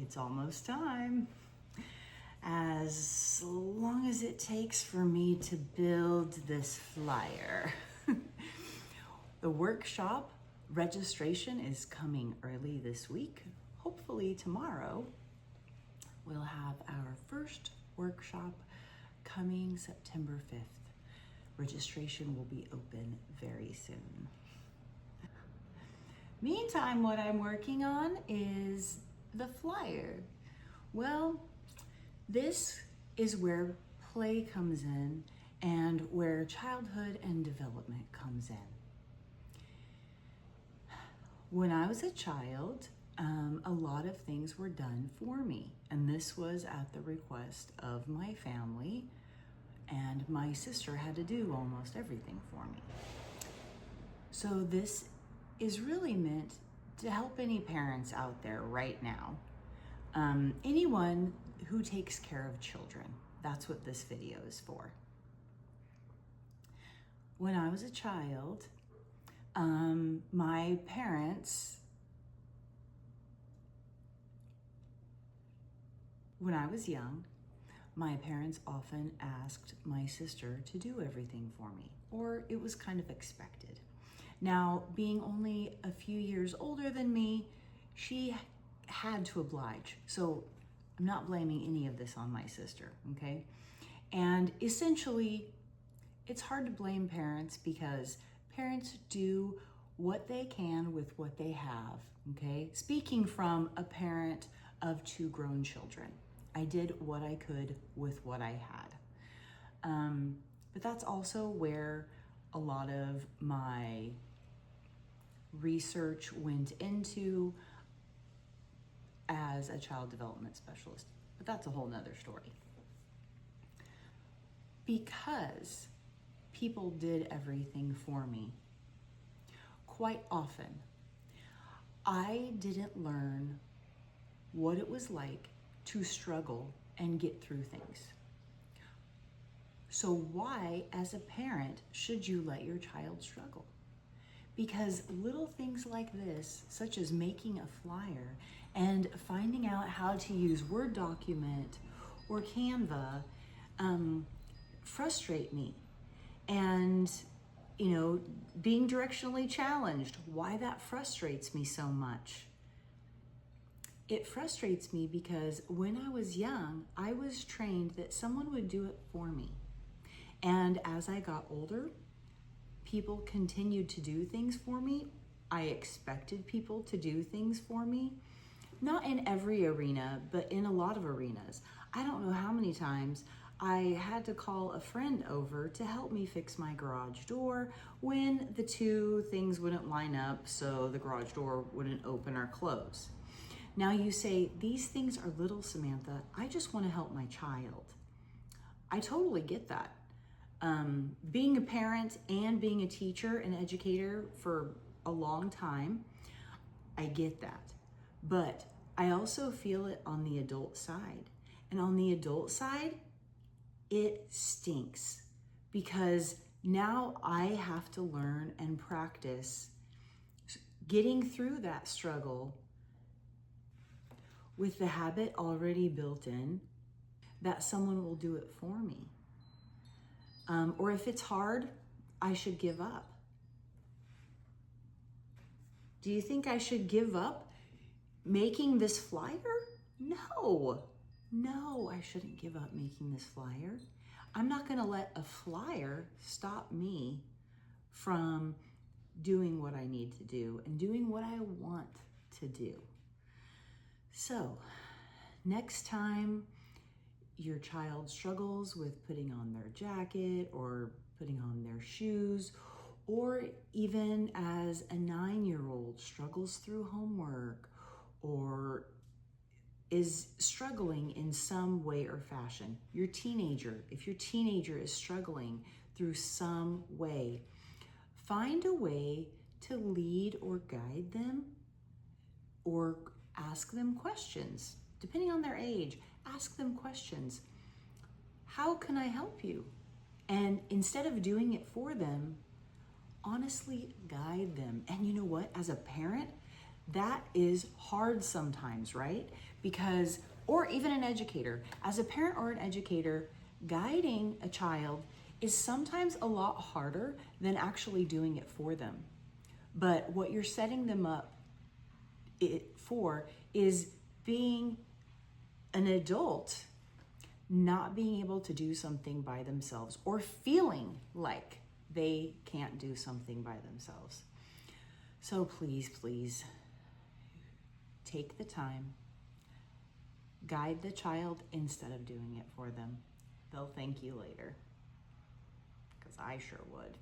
It's almost time. As long as it takes for me to build this flyer. The workshop registration is coming early this week. Hopefully tomorrow we'll have our first workshop coming September 5th. Registration will be open very soon. Meantime, what I'm working on is the flyer. Well, this is where play comes in and where childhood and development comes in. When I was a child, a lot of things were done for me, and this was at the request of my family, and my sister had to do almost everything for me. So this is really meant to help any parents out there right now. Anyone who takes care of children, that's what this video is for. When I was a child, my parents, when I was young, my parents often asked my sister to do everything for me, or it was kind of expected. Now, being only a few years older than me, she had to oblige. So I'm not blaming any of this on my sister, okay? And essentially, it's hard to blame parents because parents do what they can with what they have, okay? Speaking from a parent of 2 grown children, I did what I could with what I had. But that's also where a lot of my research went into as a child development specialist, but that's a whole nother story. Because people did everything for me, quite often, I didn't learn what it was like to struggle and get through things. So why, as a parent, should you let your child struggle? Because little things like this, such as making a flyer and finding out how to use Word document or Canva, frustrate me. And, being directionally challenged, why that frustrates me so much. It frustrates me because when I was young, I was trained that someone would do it for me. And as I got older, people continued to do things for me. I expected people to do things for me. Not in every arena, but in a lot of arenas. I don't know how many times I had to call a friend over to help me fix my garage door when the 2 things wouldn't line up, so the garage door wouldn't open or close. Now you say, these things are little, Samantha. I just want to help my child. I totally get that. Being a parent and being a teacher and educator for a long time, I get that. But I also feel it on the adult side. And on the adult side, it stinks because now I have to learn and practice getting through that struggle with the habit already built in that someone will do it for me. Or if it's hard, I should give up. Do you think I should give up making this flyer? No, I shouldn't give up making this flyer. I'm not gonna let a flyer stop me from doing what I need to do and doing what I want to do. So, next time your child struggles with putting on their jacket or putting on their shoes, or even as a 9-year-old struggles through homework or is struggling in some way or fashion, if your teenager is struggling through some way, find a way to lead or guide them or ask them questions. Depending on their age, ask them questions. How can I help you? And instead of doing it for them, honestly guide them. And you know what? As a parent, That is hard sometimes, right? Because, or even an educator, as a parent or an educator, guiding a child is sometimes a lot harder than actually doing it for them. But what you're setting them up for is being an adult, not being able to do something by themselves or feeling like they can't do something by themselves. So please, please take the time, guide the child instead of doing it for them. They'll thank you later, because I sure would.